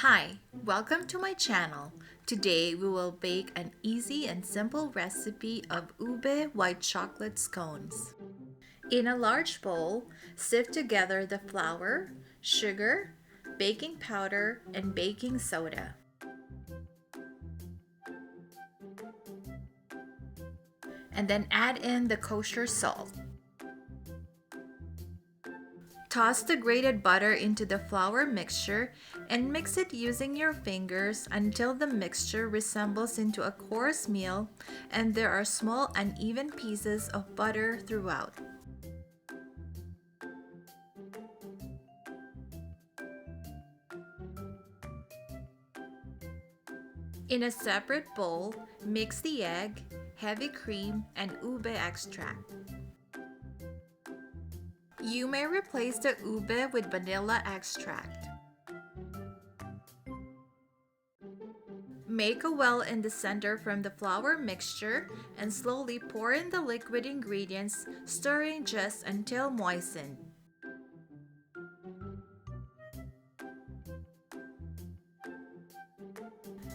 Hi, welcome to my channel. Today we will bake an easy and simple recipe of Ube White Chocolate Scones. In a large bowl, sift together the flour, sugar, baking powder, and baking soda. And then add in the kosher salt. Toss the grated butter into the flour mixture and mix it using your fingers until the mixture resembles into a coarse meal and there are small uneven pieces of butter throughout. In a separate bowl, mix the egg, heavy cream, and ube extract. You may replace the ube with vanilla extract. Make a well in the center from the flour mixture and slowly pour in the liquid ingredients, stirring just until moistened.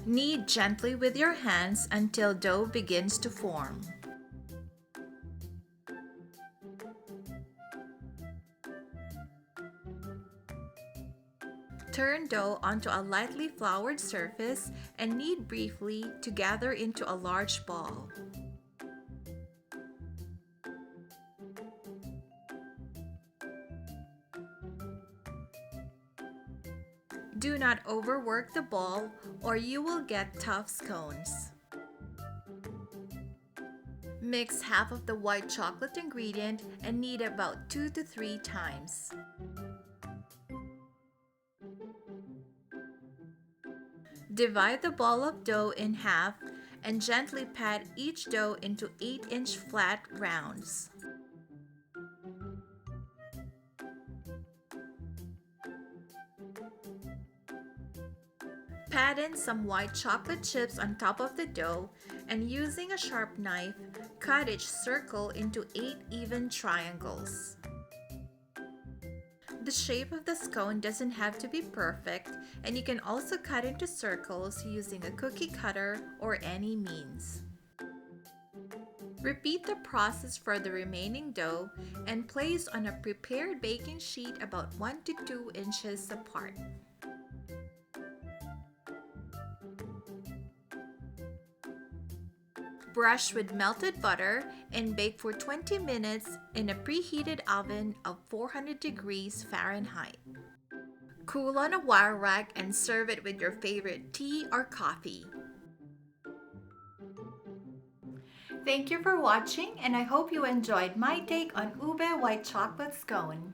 Knead gently with your hands until dough begins to form. Turn dough onto a lightly floured surface and knead briefly to gather into a large ball. Do not overwork the ball or you will get tough scones. Mix half of the white chocolate ingredient and knead about 2 to 3 times. Divide the ball of dough in half and gently pat each dough into 8-inch flat rounds. Pat in some white chocolate chips on top of the dough and using a sharp knife, cut each circle into 8 even triangles. The shape of the scone doesn't have to be perfect, and you can also cut into circles using a cookie cutter or any means. Repeat the process for the remaining dough and place on a prepared baking sheet about 1 to 2 inches apart. Brush with melted butter and bake for 20 minutes in a preheated oven of 400 degrees Fahrenheit. Cool on a wire rack and serve it with your favorite tea or coffee. Thank you for watching, and I hope you enjoyed my take on Ube White Chocolate Scone.